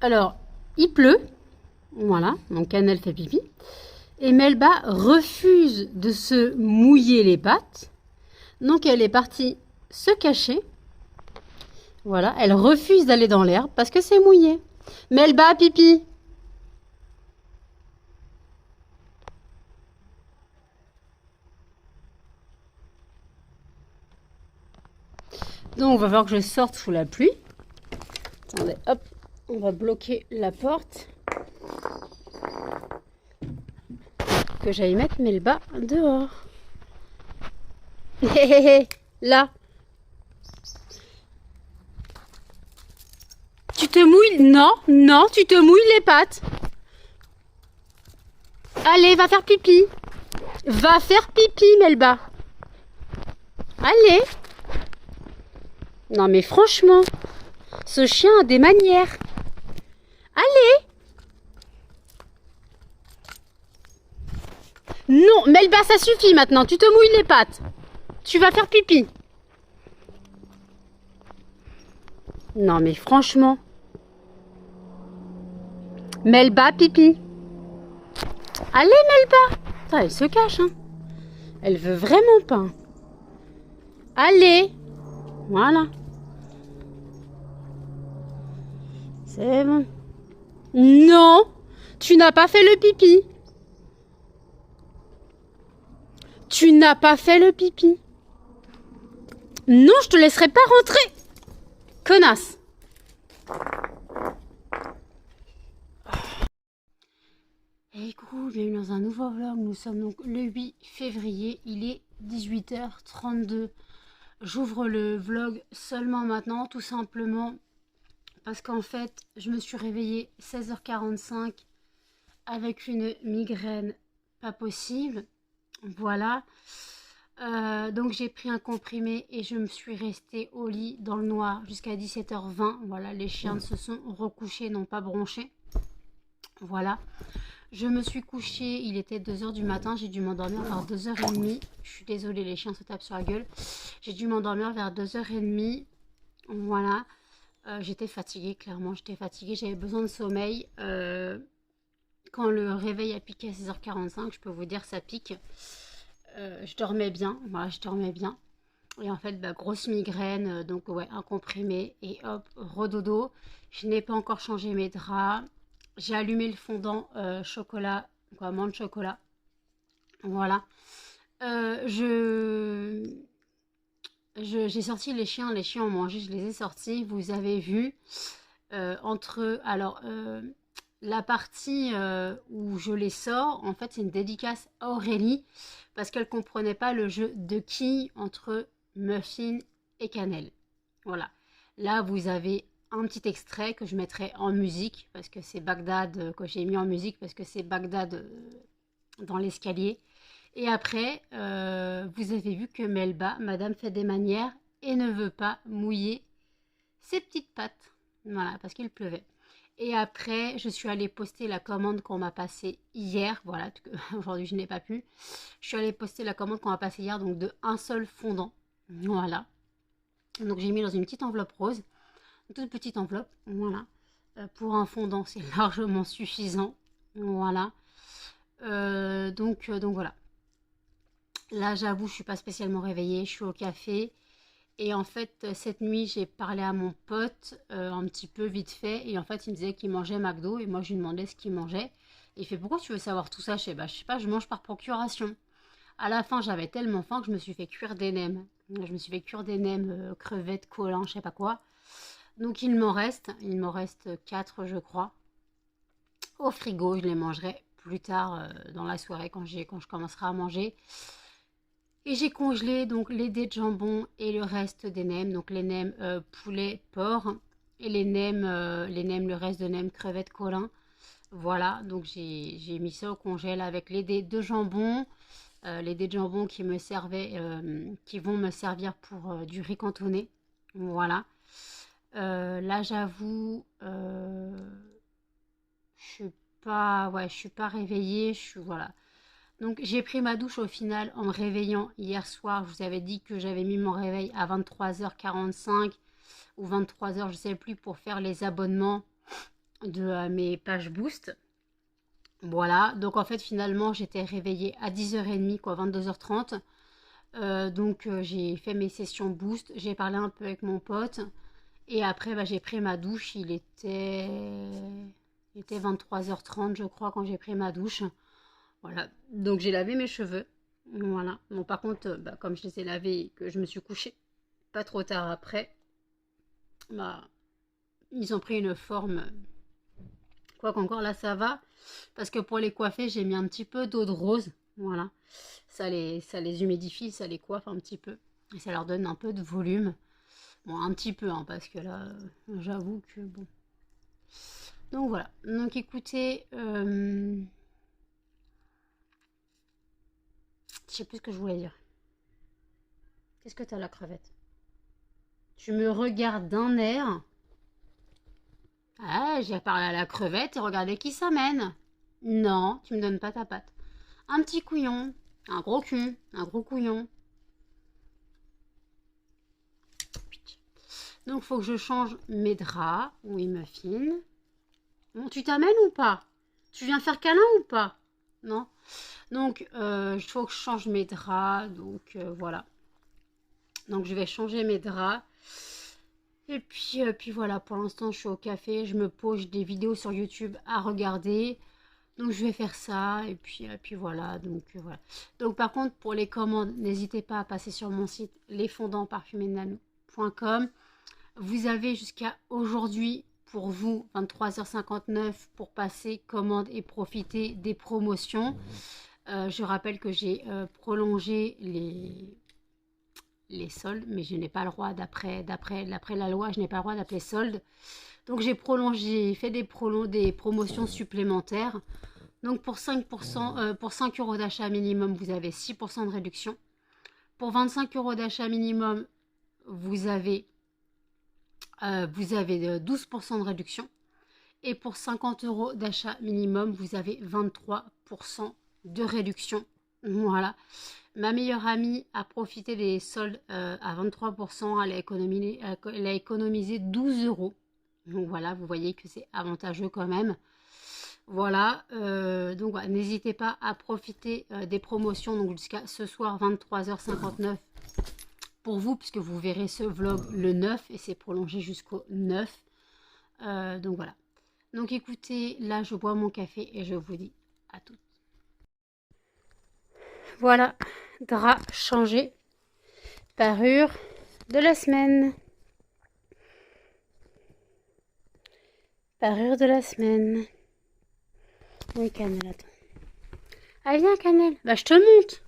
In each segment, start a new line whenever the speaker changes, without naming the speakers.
Alors, il pleut. Voilà, donc Cannelle fait pipi. Et Melba refuse de se mouiller les pattes. Donc elle est partie se cacher. Voilà, elle refuse d'aller dans l'herbe parce que c'est mouillé. Melba, pipi. Donc on va voir que je sorte sous la pluie. Attendez, hop, on va bloquer la porte. Que j'aille mettre Melba dehors. Là. Tu te mouilles? Non, non, tu te mouilles les pattes. Allez, va faire pipi. Va faire pipi, Melba. Allez. Non mais franchement, ce chien a des manières. Allez. Non, Melba, ça suffit maintenant. Tu te mouilles les pattes. Tu vas faire pipi. Non mais franchement. Melba, pipi. Allez, Melba. Attends, elle se cache, hein. Elle veut vraiment pas. Allez. Voilà. C'est bon. Non, tu n'as pas fait le pipi. Tu n'as pas fait le pipi. Non, je te laisserai pas rentrer. Connasse. Et coucou, bienvenue dans un nouveau vlog. Nous sommes donc le 8 février. Il est 18h32. J'ouvre le vlog seulement maintenant, tout simplement parce qu'en fait, je me suis réveillée 16h45 avec une migraine pas possible. Voilà. Donc j'ai pris un comprimé et je me suis restée au lit dans le noir jusqu'à 17h20. Voilà, les chiens se sont recouchés, n'ont pas bronché. Voilà. Je me suis couchée, il était 2h du matin, j'ai dû m'endormir vers 2h30. Je suis désolée, les chiens se tapent sur la gueule. J'ai dû m'endormir vers 2h30. Voilà. J'étais fatiguée, clairement, j'étais fatiguée, j'avais besoin de sommeil. Quand le réveil a piqué à 16h45, je peux vous dire ça pique. Je dormais bien, voilà, je dormais bien. Et en fait, bah, grosse migraine, donc ouais, un comprimé et hop, redodo. Je n'ai pas encore changé mes draps. J'ai allumé le fondant chocolat, quoi, menthe chocolat. Voilà. J'ai sorti les chiens ont mangé, je les ai sortis. Vous avez vu entre alors la partie où je les sors, en fait, c'est une dédicace à Aurélie parce qu'elle comprenait pas le jeu de quilles entre Muffin et Cannelle. Voilà. Là, vous avez un petit extrait que je mettrai en musique parce que c'est Bagdad que j'ai mis en musique parce que c'est Bagdad dans l'escalier. Et après, vous avez vu que Melba, Madame fait des manières et ne veut pas mouiller ses petites pattes. Voilà, parce qu'il pleuvait. Et après, je suis allée poster la commande qu'on m'a passée hier. Voilà, aujourd'hui je n'ai pas pu. Je suis allée poster la commande qu'on m'a passée hier, donc de un seul fondant. Voilà. Donc j'ai mis dans une petite enveloppe rose. Une toute petite enveloppe. Voilà. Pour un fondant, c'est largement suffisant. Voilà. Donc voilà. Là, j'avoue, je suis pas spécialement réveillée. Je suis au café. Et en fait, cette nuit, j'ai parlé à mon pote un petit peu vite fait. Et en fait, il me disait qu'il mangeait McDo. Et moi, je lui demandais ce qu'il mangeait. Et il fait, pourquoi tu veux savoir tout ça? Bah, je sais pas, je mange par procuration. À la fin, j'avais tellement faim que je me suis fait cuire des nems. Je me suis fait cuire des nems, crevettes, collants, je sais pas quoi. Donc, il m'en reste. Il m'en reste 4, je crois. Au frigo, je les mangerai plus tard dans la soirée quand je commencerai à manger. Et j'ai congelé donc les dés de jambon et le reste des nems. Donc les nems poulet, porc. Et les nems, le reste de nems, crevettes, colin. Voilà, donc j'ai mis ça au congèle avec les dés de jambon. Les dés de jambon qui me servaient, qui vont me servir pour du riz cantonné. Voilà. Là j'avoue, je suis pas réveillée. Voilà. Donc j'ai pris ma douche au final en me réveillant hier soir. Je vous avais dit que j'avais mis mon réveil à 23h45 ou 23h, je ne sais plus, pour faire les abonnements de mes pages boost. Voilà, donc en fait finalement j'étais réveillée à 10h30, quoi, 22h30. Donc j'ai fait mes sessions boost, j'ai parlé un peu avec mon pote. Et après bah, j'ai pris ma douche, il était 23h30 je crois quand j'ai pris ma douche. Voilà, donc j'ai lavé mes cheveux. Voilà, bon par contre, bah, comme je les ai lavés et que je me suis couchée pas trop tard après, bah, ils ont pris une forme, quoi qu'encore là ça va, parce que pour les coiffer j'ai mis un petit peu d'eau de rose, voilà, ça les humidifie, ça les coiffe un petit peu, et ça leur donne un peu de volume, bon un petit peu, hein, parce que là, j'avoue que bon. Donc voilà, donc écoutez, je sais plus ce que je voulais dire. Qu'est-ce que t'as la crevette? Tu me regardes d'un air. Ah, j'ai parlé à la crevette et regardez qui s'amène. Non, tu me donnes pas ta patte. Un petit couillon, un gros cul, un gros couillon. Donc, faut que je change mes draps. Oui, muffin. Bon, tu t'amènes ou pas? Tu viens faire câlin ou pas? Non. Donc, il faut que je change mes draps. Donc, voilà. Donc, je vais changer mes draps. Et puis voilà, pour l'instant, je suis au café. Je me pose des vidéos sur YouTube à regarder. Donc je vais faire ça et puis voilà. Donc voilà. Donc par contre pour les commandes, n'hésitez pas à passer sur mon site lesfondantparfumésnano.com. Vous avez jusqu'à aujourd'hui pour vous 23h59 pour passer commande et profiter des promotions. Je rappelle que j'ai prolongé les soldes, mais je n'ai pas le droit d'après la loi, je n'ai pas le droit d'appeler soldes. Donc j'ai fait des promotions supplémentaires. Donc pour 5%, pour 5 euros d'achat minimum, vous avez 6% de réduction. Pour 25 euros d'achat minimum, vous avez 12% de réduction. Et pour 50 euros d'achat minimum, vous avez 23% de réduction. Voilà. Ma meilleure amie a profité des soldes à 23%. Elle a économisé 12 euros. Donc voilà, vous voyez que c'est avantageux quand même. Voilà, donc voilà, n'hésitez pas à profiter des promotions donc jusqu'à ce soir 23h59 pour vous, puisque vous verrez ce vlog le 9 et c'est prolongé jusqu'au 9. Donc voilà. Donc écoutez, là je bois mon café et je vous dis à toutes. Voilà, drap changé, parure de la semaine. Parure de la semaine. Oui, Cannelle, attends. Ah, viens, Cannelle. Bah, je te monte.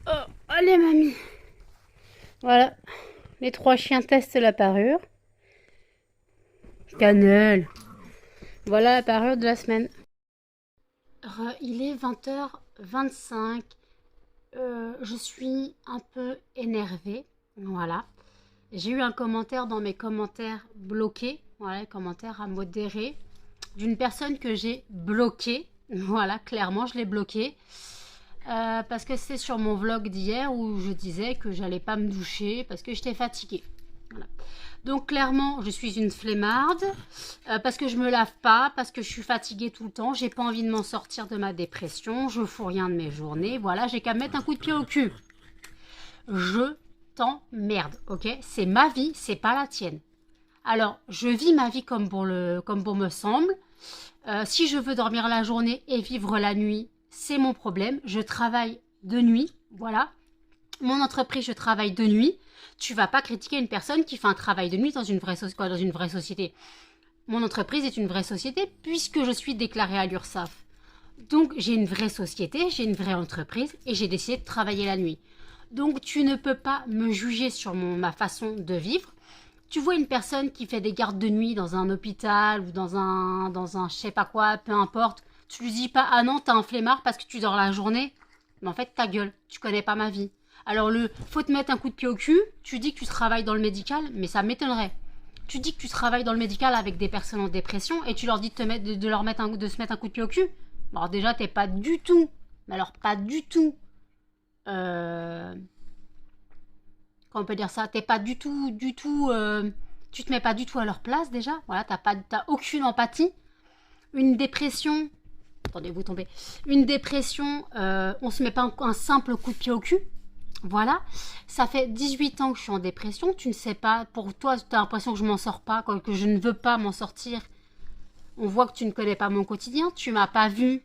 Oh, allez, mamie. Voilà. Les 3 chiens testent la parure. Cannelle. Voilà la parure de la semaine. Il est 20h25. Je suis un peu énervée. Voilà. J'ai eu un commentaire dans mes commentaires bloqués. Voilà, les commentaires à modérer. D'une personne que j'ai bloquée. Voilà, clairement, je l'ai bloquée. Parce que c'est sur mon vlog d'hier où je disais que j'allais pas me doucher parce que j'étais fatiguée. Voilà. Donc clairement, je suis une flemmarde parce que je me lave pas, parce que je suis fatiguée tout le temps. J'ai pas envie de m'en sortir de ma dépression. Je fous rien de mes journées. Voilà, j'ai qu'à me mettre un coup de pied au cul. Je t'emmerde, ok? C'est ma vie, c'est pas la tienne. Alors, je vis ma vie comme bon me semble. Si je veux dormir la journée et vivre la nuit, c'est mon problème. Je travaille de nuit, voilà. Mon entreprise, je travaille de nuit. Tu vas pas critiquer une personne qui fait un travail de nuit dans une vraie société. Mon entreprise est une vraie société puisque je suis déclarée à l'URSSAF. Donc, j'ai une vraie société, j'ai une vraie entreprise et j'ai décidé de travailler la nuit. Donc, tu ne peux pas me juger sur ma façon de vivre. Tu vois une personne qui fait des gardes de nuit dans un hôpital ou dans un je sais pas quoi, peu importe. Tu lui dis pas, ah non, t'as un flemmard parce que tu dors la journée. Mais en fait, ta gueule, tu connais pas ma vie. Alors faut te mettre un coup de pied au cul, tu dis que tu travailles dans le médical, mais ça m'étonnerait. Tu dis que tu travailles dans le médical avec des personnes en dépression et tu leur dis de se mettre un coup de pied au cul. Alors déjà, t'es pas du tout, mais alors pas du tout, comment on peut dire ça, t'es pas du tout Tu te mets pas du tout à leur place déjà. Voilà, t'as aucune empathie. Une dépression. Attendez, vous tombez. Une dépression, on se met pas un simple coup de pied au cul. Voilà. Ça fait 18 ans que je suis en dépression. Tu ne sais pas. Pour toi, tu as l'impression que je m'en sors pas, que je ne veux pas m'en sortir. On voit que tu ne connais pas mon quotidien. Tu m'as pas vu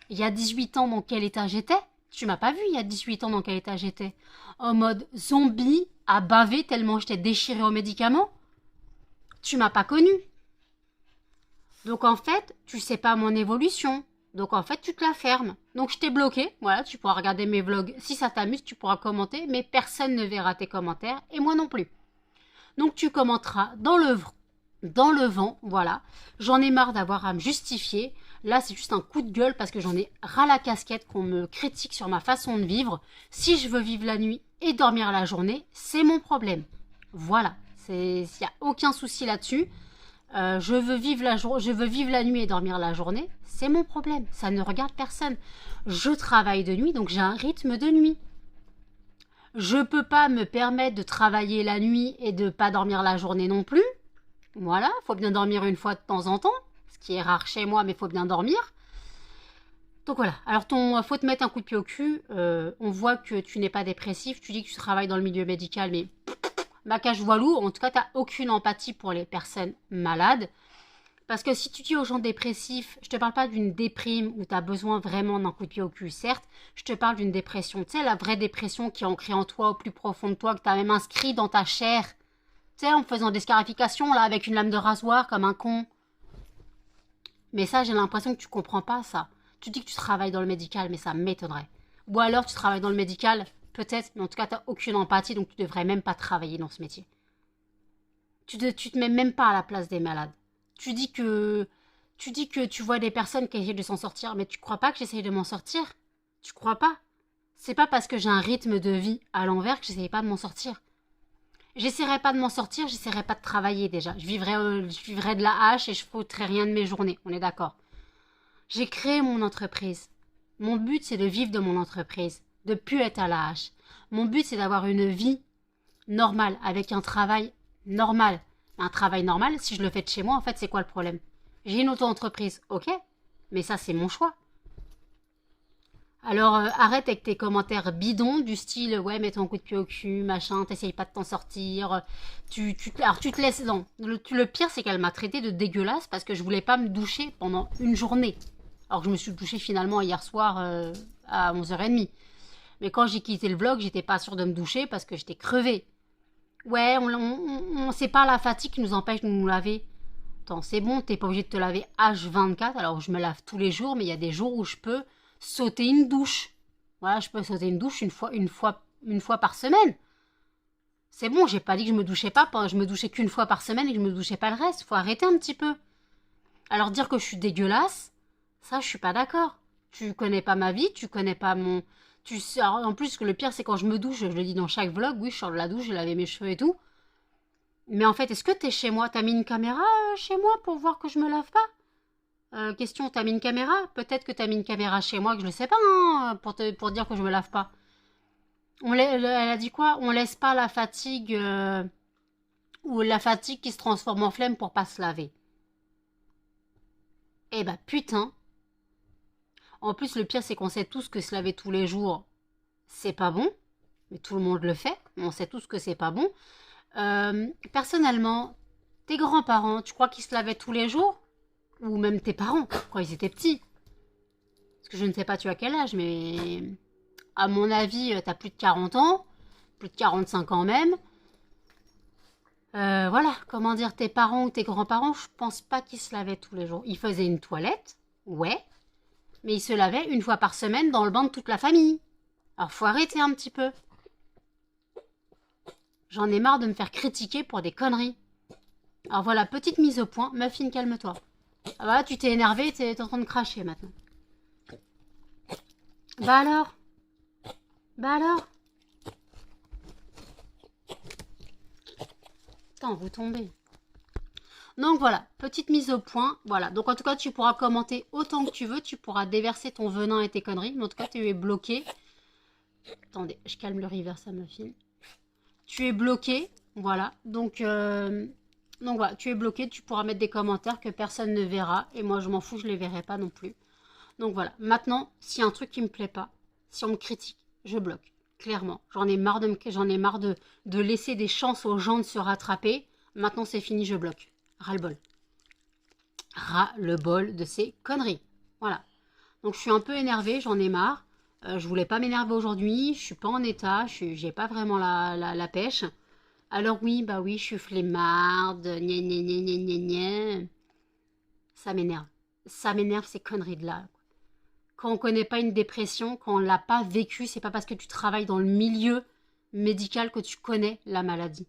il y a 18 ans dans quel état j'étais. Tu m'as pas vu il y a 18 ans dans quel état j'étais. En mode zombie, à baver tellement j'étais déchirée aux médicaments. Tu m'as pas connu. Donc en fait, tu sais pas mon évolution. Donc en fait, tu te la fermes. Donc je t'ai bloqué. Voilà, tu pourras regarder mes vlogs. Si ça t'amuse, tu pourras commenter. Mais personne ne verra tes commentaires. Et moi non plus. Donc tu commenteras dans le vent. Voilà. J'en ai marre d'avoir à me justifier. Là, c'est juste un coup de gueule parce que j'en ai ras la casquette qu'on me critique sur ma façon de vivre. Si je veux vivre la nuit et dormir la journée, c'est mon problème. Voilà. Il n'y a aucun souci là-dessus. Je veux vivre la nuit et dormir la journée, c'est mon problème. Ça ne regarde personne. Je travaille de nuit, donc j'ai un rythme de nuit. Je peux pas me permettre de travailler la nuit et de pas dormir la journée non plus. Voilà, faut bien dormir une fois de temps en temps, ce qui est rare chez moi, mais faut bien dormir. Donc voilà. Alors faut te mettre un coup de pied au cul. On voit que tu n'es pas dépressif. Tu dis que tu travailles dans le milieu médical, mais Macage voilou, en tout cas, tu n'as aucune empathie pour les personnes malades. Parce que si tu dis aux gens dépressifs, je te parle pas d'une déprime où tu as besoin vraiment d'un coup de pied au cul, certes. Je te parle d'une dépression. Tu sais, la vraie dépression qui est ancrée en toi, au plus profond de toi, que tu as même inscrit dans ta chair. Tu sais, en faisant des scarifications, là, avec une lame de rasoir, comme un con. Mais ça, j'ai l'impression que tu comprends pas ça. Tu dis que tu travailles dans le médical, mais ça m'étonnerait. Ou alors, tu travailles dans le médical, peut-être, mais en tout cas, tu n'as aucune empathie, donc tu devrais même pas travailler dans ce métier. Tu te mets même pas à la place des malades. Tu dis que tu vois des personnes qui essaient de s'en sortir, mais tu crois pas que j'essaye de m'en sortir? Tu crois pas? C'est pas parce que j'ai un rythme de vie à l'envers que j'essaye pas de m'en sortir. J'essaierai pas de m'en sortir, j'essaierai pas de travailler déjà. Je vivrai de la hache et je foutrai rien de mes journées, on est d'accord. J'ai créé mon entreprise. Mon but, c'est de vivre de mon entreprise, de plus être à la hache. Mon but, c'est d'avoir une vie normale, avec un travail normal. Un travail normal, si je le fais de chez moi, en fait, c'est quoi le problème? J'ai une auto-entreprise, ok, mais ça, c'est mon choix. Alors, arrête avec tes commentaires bidons du style, ouais, mets ton coup de pied au cul, machin, t'essayes pas de t'en sortir. Alors, tu te laisses... Non, le pire, c'est qu'elle m'a traité de dégueulasse parce que je voulais pas me doucher pendant une journée. Alors que je me suis douchée finalement hier soir à 11h30. Mais quand j'ai quitté le vlog, j'étais pas sûre de me doucher parce que j'étais crevée. Ouais, c'est pas la fatigue qui nous empêche de nous laver. Attends, c'est bon, t'es pas obligé de te laver H24. Alors je me lave tous les jours, mais il y a des jours où je peux sauter une douche. Voilà, je peux sauter une douche une fois par semaine. C'est bon, j'ai pas dit que je me douchais pas, je me douchais qu'une fois par semaine et que je me douchais pas le reste. Faut arrêter un petit peu. Alors dire que je suis dégueulasse, ça je suis pas d'accord. Tu connais pas ma vie, tu connais pas mon... En plus, le pire, c'est quand je me douche, je le dis dans chaque vlog, oui, je sors de la douche, j'ai lavé mes cheveux et tout. Mais en fait, est-ce que t'es chez moi? T'as mis une caméra chez moi pour voir que je me lave pas? Question, t'as mis une caméra? Peut-être que t'as mis une caméra chez moi, que je le sais pas, hein, pour dire que je me lave pas. Elle a dit quoi? On laisse pas la fatigue... ou la fatigue qui se transforme en flemme pour pas se laver. Eh bah putain. En plus, le pire, c'est qu'on sait tous que se laver tous les jours, c'est pas bon. Mais tout le monde le fait. On sait tous que c'est pas bon. Personnellement, tes grands-parents, tu crois qu'ils se lavaient tous les jours? Ou même tes parents, quand ils étaient petits? Parce que je ne sais pas tu as quel âge, mais... À mon avis, t'as plus de 40 ans. Plus de 45 ans même. Voilà, comment dire, tes parents ou tes grands-parents, je pense pas qu'ils se lavaient tous les jours. Ils faisaient une toilette, ouais. Mais ils se lavaient une fois par semaine dans le bain de toute la famille. Alors faut arrêter un petit peu. J'en ai marre de me faire critiquer pour des conneries. Alors voilà, petite mise au point. Muffin, calme-toi. Ah bah tu t'es énervé, t'es en train de cracher maintenant. Bah alors? Bah alors? Putain, vous tombez. Donc voilà, petite mise au point. Voilà, donc en tout cas, tu pourras commenter autant que tu veux. Tu pourras déverser ton venin et tes conneries. Mais en tout cas, tu es bloqué. Attendez, je calme le reverse à Muffin. Tu es bloqué. Voilà, donc Donc voilà, tu es bloqué, tu pourras mettre des commentaires que personne ne verra. Et moi, je m'en fous, je les verrai pas non plus. Donc voilà, maintenant, s'il y a un truc qui me plaît pas, si on me critique, je bloque. Clairement, j'en ai marre de laisser des chances aux gens de se rattraper. Maintenant, c'est fini, je bloque. Ras-le-bol. Ras-le-bol de ces conneries. Voilà. Donc je suis un peu énervée, j'en ai marre. Je voulais pas m'énerver aujourd'hui, je suis pas en état, j'ai pas vraiment la pêche. Alors oui, bah oui, je suis flemmarde, gna gna gna gna gna gna. Ça m'énerve. Ça m'énerve ces conneries-là. Quand on connaît pas une dépression, quand on l'a pas vécu, c'est pas parce que tu travailles dans le milieu médical que tu connais la maladie.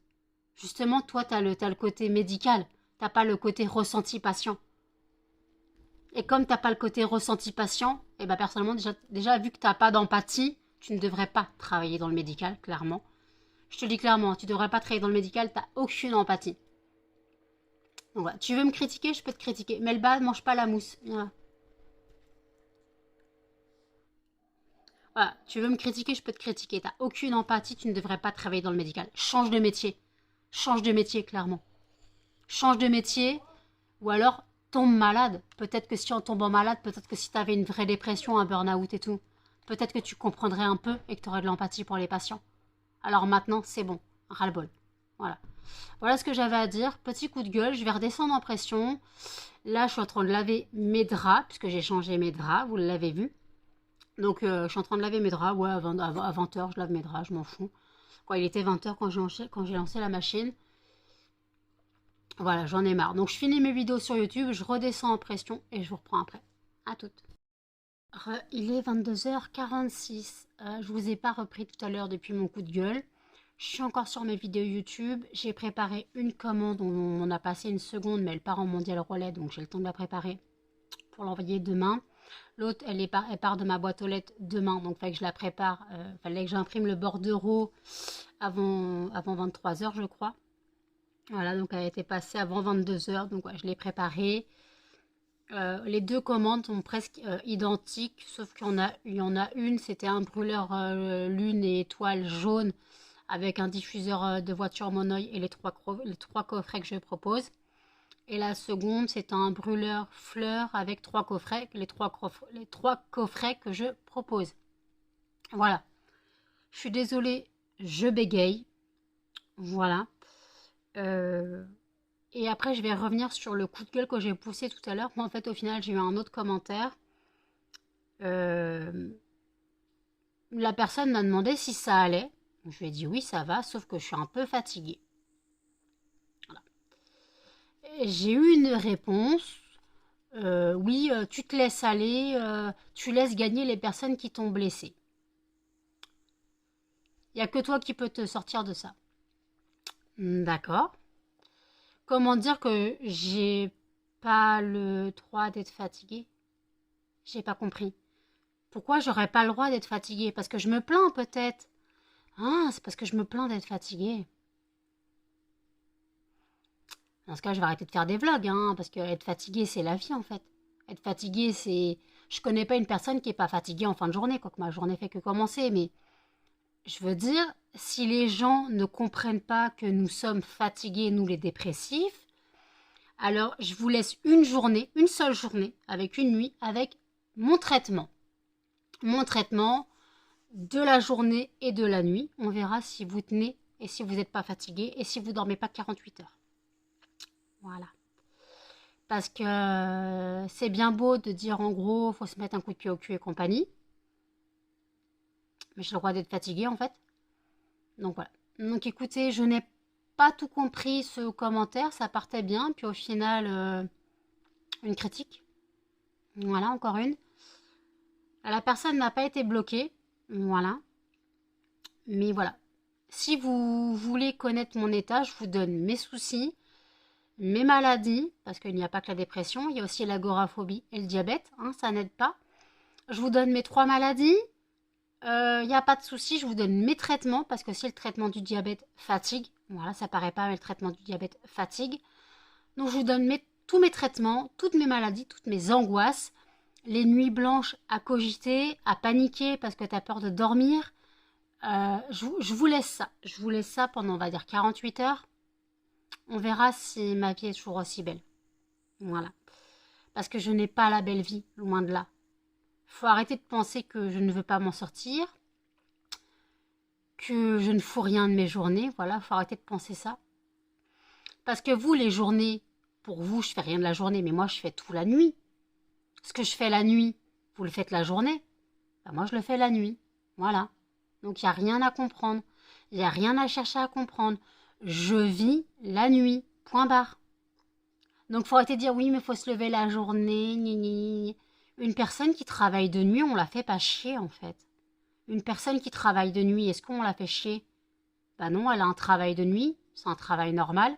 Justement, toi, t'as le côté médical, t'as pas le côté ressenti patient. Et comme t'as pas le côté ressenti patient, et ben personnellement, déjà vu que t'as pas d'empathie, tu ne devrais pas travailler dans le médical, clairement. Je te le dis clairement, tu devrais pas travailler dans le médical, t'as aucune empathie. Donc voilà, tu veux me critiquer, je peux te critiquer. Mais le bas, mange pas la mousse. Voilà. Voilà, tu veux me critiquer, je peux te critiquer. T'as aucune empathie, tu ne devrais pas travailler dans le médical. Change de métier. Change de métier, clairement. Change de métier, ou alors tombe malade. Peut-être que si en tombant malade, peut-être que si tu avais une vraie dépression, un burn-out et tout, peut-être que tu comprendrais un peu et que tu aurais de l'empathie pour les patients. Alors maintenant, c'est bon, ras-le-bol. Voilà. Voilà ce que j'avais à dire. Petit coup de gueule, je vais redescendre en pression. Là, je suis en train de laver mes draps, puisque j'ai changé mes draps, vous l'avez vu. Donc, je suis en train de laver mes draps. Ouais, à 20h, je lave mes draps, je m'en fous. Quoi, il était 20h quand j'ai lancé la machine. Voilà, j'en ai marre. Donc, je finis mes vidéos sur YouTube, je redescends en pression et je vous reprends après. À toutes. Il est 22h46. Je vous ai pas repris tout à l'heure depuis mon coup de gueule. Je suis encore sur mes vidéos YouTube. J'ai préparé une commande. On a passé une seconde, mais elle part en mondial relais, donc j'ai le temps de la préparer pour l'envoyer demain. L'autre, elle part de ma boîte aux lettres demain, donc il fallait que je la prépare. Fallait que j'imprime le bordereau avant 23h, je crois. Voilà, donc elle a été passée avant 22h, donc ouais, je l'ai préparée. Les deux commandes sont presque identiques, sauf il y en a une, c'était un brûleur lune et étoile jaune avec un diffuseur de voiture monoeil et les trois coffrets que je propose. Et la seconde, c'est un brûleur fleur avec trois coffrets, les trois coffrets que je propose. Voilà. Je suis désolée, je bégaye. Voilà. Et après, je vais revenir sur le coup de gueule que j'ai poussé tout à l'heure. Moi, en fait, au final, j'ai eu un autre commentaire. Euh, la personne m'a demandé si ça allait. Je lui ai dit oui, ça va, sauf que je suis un peu fatiguée. Voilà. J'ai eu une réponse. Oui, tu te laisses aller, tu laisses gagner les personnes qui t'ont blessé. Il n'y a que toi qui peux te sortir de ça. D'accord. Comment dire que j'ai pas le droit d'être fatiguée? J'ai pas compris. Pourquoi j'aurais pas le droit d'être fatiguée? Parce que je me plains peut-être. Ah, c'est parce que je me plains d'être fatiguée. Dans ce cas, je vais arrêter de faire des vlogs, hein, parce que être fatiguée, c'est la vie en fait. Être fatiguée, c'est... Je connais pas une personne qui est pas fatiguée en fin de journée, quoique ma journée fait que commencer, mais je veux dire, si les gens ne comprennent pas que nous sommes fatigués, nous les dépressifs, alors je vous laisse une journée, une seule journée, avec une nuit, avec mon traitement. Mon traitement de la journée et de la nuit. On verra si vous tenez et si vous n'êtes pas fatigué et si vous ne dormez pas 48 heures. Voilà. Parce que c'est bien beau de dire en gros, faut se mettre un coup de pied au cul et compagnie. Mais j'ai le droit d'être fatigué en fait. Donc voilà. Donc écoutez, je n'ai pas tout compris ce commentaire, ça partait bien. Puis au final, une critique. Voilà, encore une. La personne n'a pas été bloquée. Voilà. Mais voilà. Si vous voulez connaître mon état, je vous donne mes soucis, mes maladies, parce qu'il n'y a pas que la dépression, il y a aussi l'agoraphobie et le diabète, hein, ça n'aide pas. Je vous donne mes trois maladies, il n'y a pas de souci, je vous donne mes traitements, parce que si le traitement du diabète fatigue, voilà, ça paraît pas, mais le traitement du diabète fatigue. Donc je vous donne tous mes traitements, toutes mes maladies, toutes mes angoisses, les nuits blanches à cogiter, à paniquer parce que tu as peur de dormir. Je vous laisse ça. Je vous laisse ça pendant, on va dire, 48 heures. On verra si ma vie est toujours aussi belle. Voilà. Parce que je n'ai pas la belle vie, loin de là. Faut arrêter de penser que je ne veux pas m'en sortir, que je ne fous rien de mes journées. Voilà, faut arrêter de penser ça. Parce que vous, les journées, pour vous, je fais rien de la journée, mais moi, je fais tout la nuit. Ce que je fais la nuit, vous le faites la journée. Ben, moi, je le fais la nuit. Voilà. Donc, il n'y a rien à comprendre. Il n'y a rien à chercher à comprendre. Je vis la nuit. Point barre. Donc, faut arrêter de dire oui, mais il faut se lever la journée. Gni, gni, gni. Une personne qui travaille de nuit, on la fait pas chier, en fait. Une personne qui travaille de nuit, est-ce qu'on la fait chier? Ben non, elle a un travail de nuit. C'est un travail normal.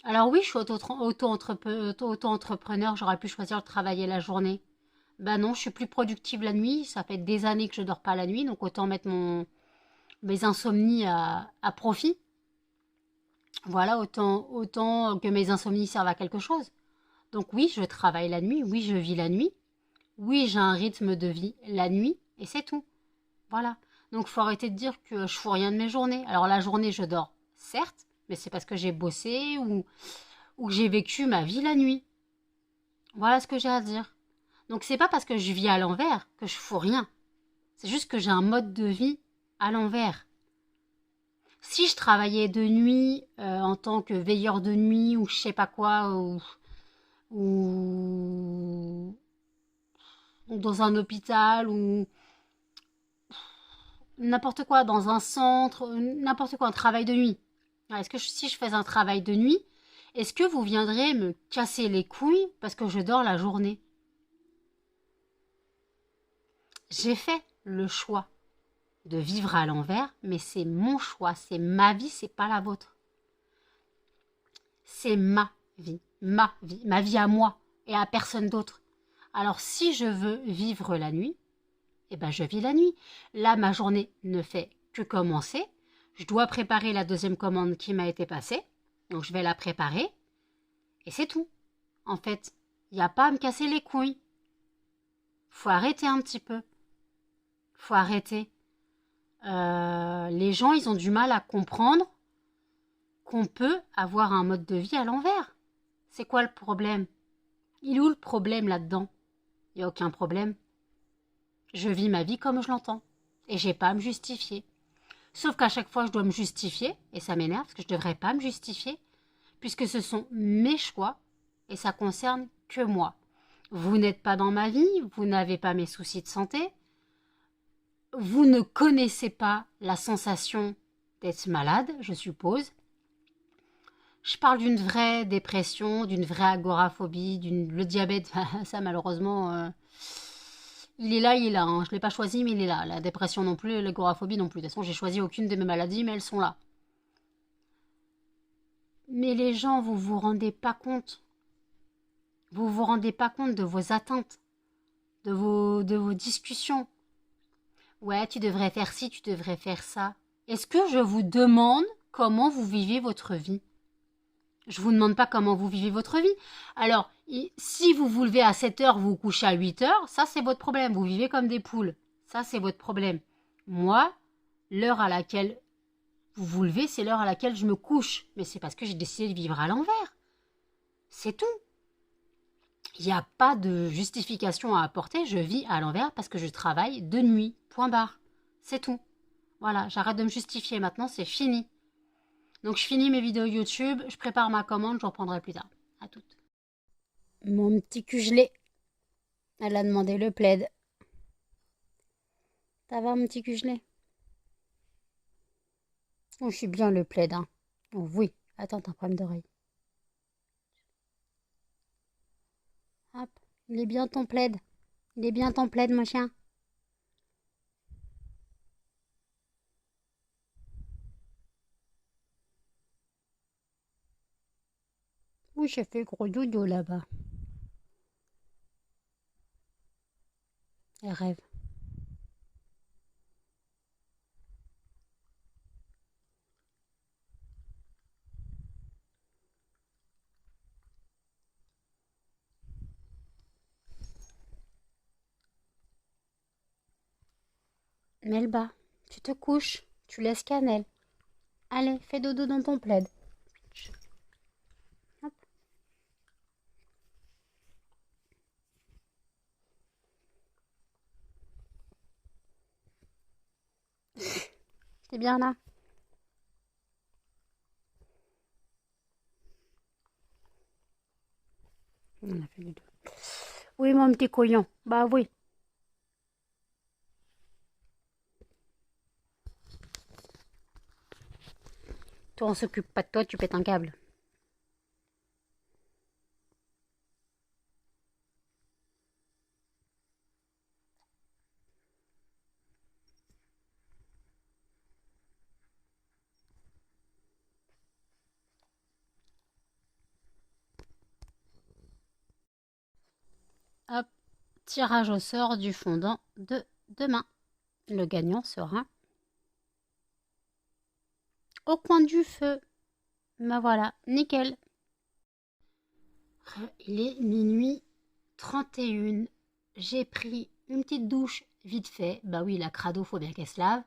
Alors oui, je suis auto-entrepreneur, j'aurais pu choisir de travailler la journée. Ben non, je suis plus productive la nuit, ça fait des années que je dors pas la nuit, donc autant mettre mes insomnies à profit. Voilà, autant que mes insomnies servent à quelque chose. Donc oui, je travaille la nuit, oui, je vis la nuit, oui, j'ai un rythme de vie la nuit, et c'est tout. Voilà. Donc faut arrêter de dire que je fous rien de mes journées. Alors la journée, je dors, certes, mais c'est parce que j'ai bossé ou que j'ai vécu ma vie la nuit. Voilà ce que j'ai à dire. Donc c'est pas parce que je vis à l'envers que je fous rien. C'est juste que j'ai un mode de vie à l'envers. Si je travaillais de nuit en tant que veilleur de nuit ou je sais pas quoi ou dans un hôpital ou n'importe quoi dans un centre, n'importe quoi, un travail de nuit. Est-ce que si je fais un travail de nuit, est-ce que vous viendrez me casser les couilles parce que je dors la journée? J'ai fait le choix de vivre à l'envers, mais c'est mon choix, c'est ma vie, c'est pas la vôtre. C'est ma vie, ma vie à moi et à personne d'autre. Alors si je veux vivre la nuit, eh ben je vis la nuit. Là, ma journée ne fait que commencer. Je dois préparer la deuxième commande qui m'a été passée, donc je vais la préparer et c'est tout. En fait, il n'y a pas à me casser les couilles. Faut arrêter un petit peu. Faut arrêter. Les gens, ils ont du mal à comprendre qu'on peut avoir un mode de vie à l'envers. C'est quoi le problème? Il est où le problème là-dedans? Il n'y a aucun problème. Je vis ma vie comme je l'entends. Et j'ai pas à me justifier. Sauf qu'à chaque fois, je dois me justifier, et ça m'énerve, parce que je ne devrais pas me justifier, puisque ce sont mes choix, et ça concerne que moi. Vous n'êtes pas dans ma vie, vous n'avez pas mes soucis de santé, vous ne connaissez pas la sensation d'être malade, je suppose. Je parle d'une vraie dépression, d'une vraie agoraphobie, le diabète, ça malheureusement, il est là, il est là. Hein. Je ne l'ai pas choisi, mais il est là. La dépression non plus, l'agoraphobie non plus. De toute façon, j'ai choisi aucune de mes maladies, mais elles sont là. Mais les gens, vous vous rendez pas compte. Vous vous rendez pas compte de vos attentes, de vos discussions. Ouais, tu devrais faire ci, tu devrais faire ça. Est-ce que je vous demande comment vous vivez votre vie? Je vous demande pas comment vous vivez votre vie. Alors, si vous vous levez à 7 heures, vous vous couchez à 8 heures, ça c'est votre problème. Vous vivez comme des poules. Ça c'est votre problème. Moi, l'heure à laquelle vous vous levez, c'est l'heure à laquelle je me couche. Mais c'est parce que j'ai décidé de vivre à l'envers. C'est tout. Il n'y a pas de justification à apporter. Je vis à l'envers parce que je travaille de nuit. Point barre. C'est tout. Voilà, j'arrête de me justifier. Maintenant, c'est fini. Donc je finis mes vidéos YouTube, je prépare ma commande, je reprendrai plus tard. À toutes. Mon petit cugelé. Elle a demandé le plaid. Ça va mon petit cugelé? Oh, je suis bien le plaid, hein. Oh, oui. Attends, t'as un problème d'oreille. Hop. Il est bien ton plaid. Il est bien ton plaid, mon chien. Oui, j'ai fait gros dodo là-bas. Elle rêve. Melba, tu te couches. Tu laisses Cannelle. Allez, fais dodo dans ton plaid. T'es bien là? On a fait les deux. Oui, mon petit couillon. Bah oui. Toi, on s'occupe pas de toi, tu pètes un câble. Hop, tirage au sort du fondant de demain. Le gagnant sera au coin du feu. Ben voilà, nickel. Il est minuit 31. J'ai pris une petite douche vite fait. Bah oui, la crado, faut bien qu'elle se lave.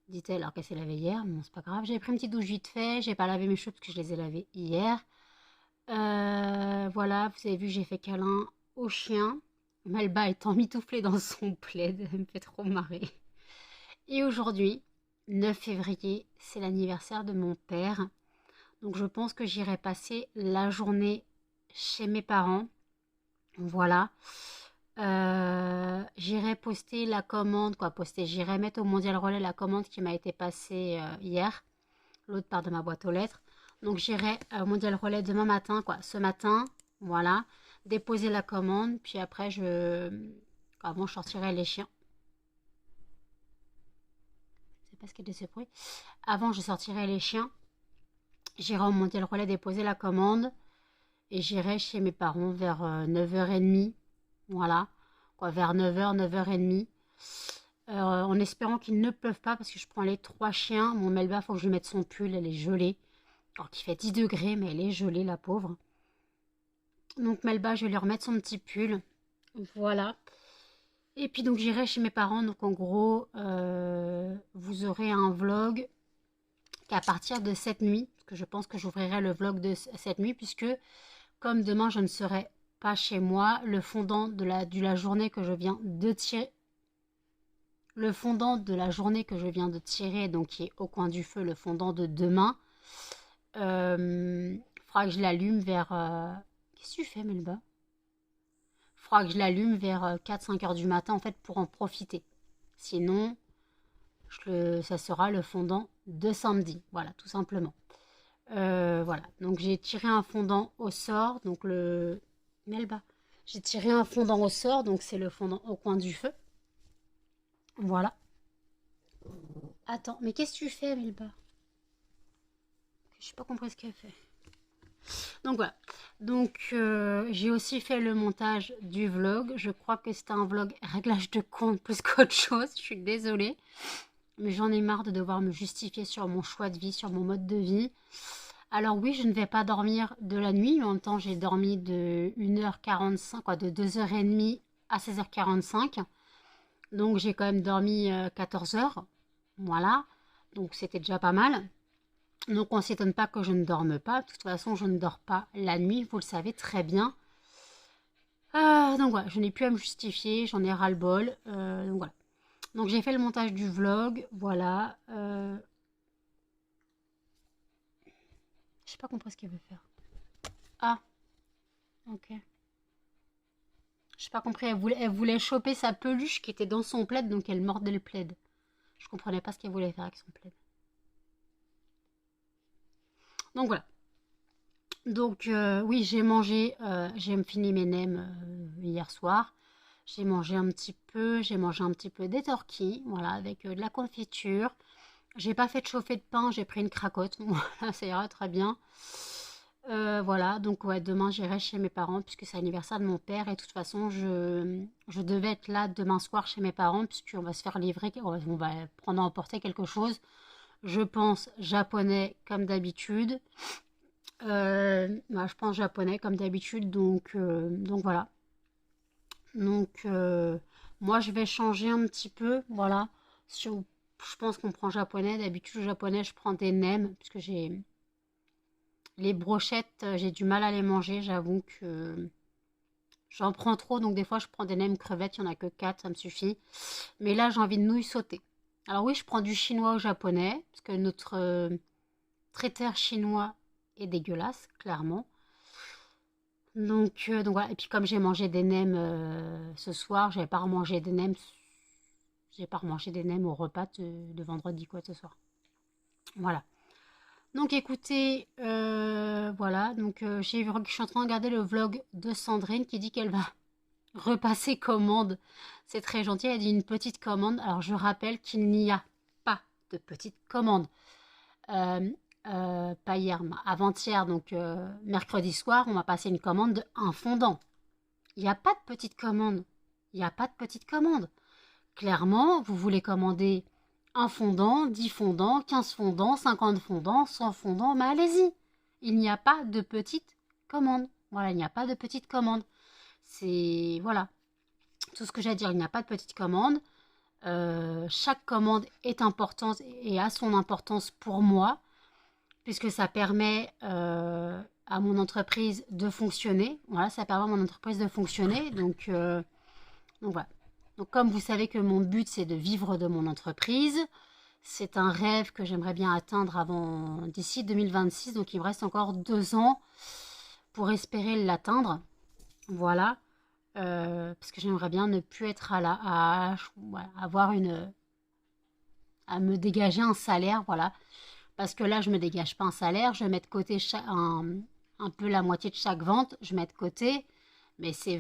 Dit-elle alors qu'elle s'est lavée hier. Bon, c'est pas grave. J'ai pris une petite douche vite fait. J'ai pas lavé mes cheveux parce que je les ai lavés hier. Voilà, vous avez vu, j'ai fait câlin au chien. Melba est emmitouflée dans son plaid. Elle me fait trop marrer. Et aujourd'hui, 9 février, c'est l'anniversaire de mon père. Donc je pense que j'irai passer la journée chez mes parents. Voilà. J'irai poster la commande, j'irai mettre au Mondial Relais la commande qui m'a été passée hier, l'autre part de ma boîte aux lettres. Donc j'irai au Mondial Relais demain matin, ce matin, voilà, déposer la commande, puis après avant je sortirai les chiens. Je sais pas ce qu'il y a de ce bruit. Avant je sortirai les chiens, j'irai au Mondial Relais déposer la commande, et j'irai chez mes parents vers 9h30, voilà, vers 9h, 9h30. En espérant qu'il ne pleuve pas parce que je prends les 3 chiens. Mon Melba, faut que je lui mette son pull, elle est gelée. Alors qu'il fait 10 degrés, mais elle est gelée, la pauvre. Donc Melba, je vais lui remettre son petit pull. Voilà. Et puis donc j'irai chez mes parents. Donc en gros, vous aurez un vlog qu'à partir de cette nuit. Parce que je pense que j'ouvrirai le vlog de cette nuit. Puisque comme demain je ne serai pas chez moi, le fondant de la journée que je viens de tirer... Le fondant de la journée que je viens de tirer, donc qui est au coin du feu, le fondant de demain, faudra que je l'allume vers... Qu'est-ce que tu fais, Melba? Faudra que je l'allume vers 4-5 heures du matin, en fait, pour en profiter. Sinon, ça sera le fondant de samedi. Voilà, tout simplement. Voilà, donc j'ai tiré un fondant au sort, donc le... Melba. J'ai tiré un fondant au sort, donc c'est le fondant au coin du feu. Voilà. Attends, mais qu'est-ce que tu fais, Melba? Je n'ai pas compris ce qu'elle fait. Donc voilà. Donc j'ai aussi fait le montage du vlog. Je crois que c'était un vlog réglage de compte plus qu'autre chose. Je suis désolée. Mais j'en ai marre de devoir me justifier sur mon choix de vie, sur mon mode de vie. Alors oui, je ne vais pas dormir de la nuit. Mais en même temps, j'ai dormi de 1h45, de 2h30 à 16h45. Donc j'ai quand même dormi 14 heures. Voilà. Donc c'était déjà pas mal. Donc on ne s'étonne pas que je ne dorme pas. De toute façon, je ne dors pas la nuit, vous le savez très bien. Donc voilà, je n'ai plus à me justifier, j'en ai ras-le-bol. Donc voilà. Donc j'ai fait le montage du vlog, voilà. Je n'ai pas compris ce qu'elle veut faire. Ah, ok. Je n'ai pas compris, elle voulait choper sa peluche qui était dans son plaid, donc elle mordait le plaid. Je comprenais pas ce qu'elle voulait faire avec son plaid. Donc voilà. Donc oui, j'ai mangé, j'ai fini mes nems hier soir. J'ai mangé un petit peu des tortillas, voilà, avec de la confiture. J'ai pas fait de chauffer de pain, j'ai pris une cracotte, voilà, ça ira très bien. Voilà, donc ouais, demain j'irai chez mes parents puisque c'est l'anniversaire de mon père et de toute façon je devais être là demain soir chez mes parents puisqu'on va se faire livrer, on va prendre à emporter quelque chose, je pense japonais comme d'habitude. Bah, je pense japonais comme d'habitude, donc voilà. Donc moi je vais changer un petit peu, voilà. Je pense qu'on prend japonais, d'habitude japonais je prends des nems, puisque j'ai les brochettes, j'ai du mal à les manger, j'avoue que j'en prends trop, donc des fois je prends des nems crevettes, il n'y en a que 4, ça me suffit. Mais là j'ai envie de nouilles sautées. Alors oui, je prends du chinois au japonais, parce que notre traiteur chinois est dégueulasse, clairement. Donc voilà, et puis comme j'ai mangé des nems ce soir, j'avais pas remangé des nems, j'ai pas remangé des nems au repas de vendredi quoi ce soir. Voilà. Donc écoutez, voilà, donc je suis en train de regarder le vlog de Sandrine qui dit qu'elle va repasser commande. C'est très gentil, elle dit une petite commande. Alors je rappelle qu'il n'y a pas de petite commande. Euh, pas hier, mais avant-hier, donc mercredi soir, on m'a passé une commande de un fondant. Il n'y a pas de petite commande. Il n'y a pas de petite commande. Clairement, vous voulez commander un fondant, 10 fondants, 15 fondants, 50 fondants, 100 fondants, mais allez-y. Il n'y a pas de petite commande. Voilà, il n'y a pas de petite commande. C'est, voilà, tout ce que j'ai à dire, il n'y a pas de petite commande. Chaque commande est importante et a son importance pour moi, puisque ça permet à mon entreprise de fonctionner. Voilà, ça permet à mon entreprise de fonctionner. Donc voilà. Donc comme vous savez que mon but c'est de vivre de mon entreprise, c'est un rêve que j'aimerais bien atteindre avant d'ici 2026. Donc il me reste encore 2 ans pour espérer l'atteindre. Voilà. Parce que j'aimerais bien ne plus être voilà, avoir à me dégager un salaire, voilà. Parce que là, je me dégage pas un salaire, je mets de côté un peu la moitié de chaque vente, je mets de côté, mais c'est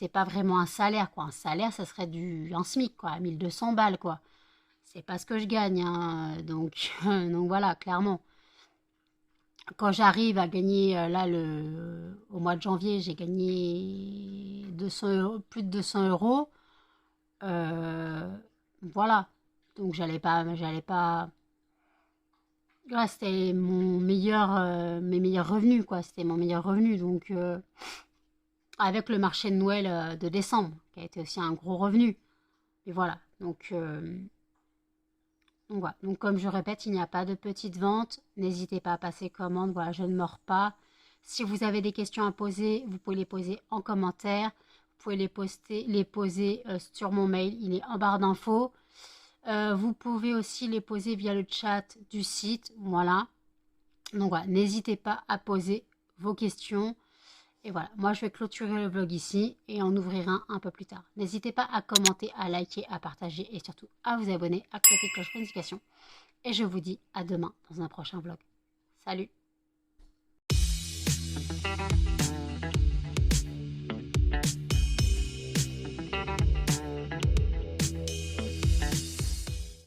pas vraiment un salaire, quoi. Un salaire, ça serait un SMIC, quoi, 1200 balles, quoi. C'est pas ce que je gagne, hein. Donc voilà, clairement. Quand j'arrive à gagner, là, au mois de janvier, j'ai gagné 200 plus de 200 euros. Voilà. Donc j'allais pas. Voilà, c'était mes meilleurs revenus, quoi. C'était mon meilleur revenu. Donc avec le marché de Noël de décembre, qui a été aussi un gros revenu. Et voilà. Donc voilà. Donc comme je répète, il n'y a pas de petite vente. N'hésitez pas à passer commande. Voilà, je ne mords pas. Si vous avez des questions à poser, vous pouvez les poser en commentaire. Vous pouvez les poser sur mon mail. Il est en barre d'infos. Vous pouvez aussi les poser via le chat du site. Voilà. Donc voilà, n'hésitez pas à poser vos questions. Et voilà, moi je vais clôturer le vlog ici et en ouvrir un peu plus tard. N'hésitez pas à commenter, à liker, à partager et surtout à vous abonner, à cliquer la cloche de notification. Et je vous dis à demain dans un prochain vlog. Salut!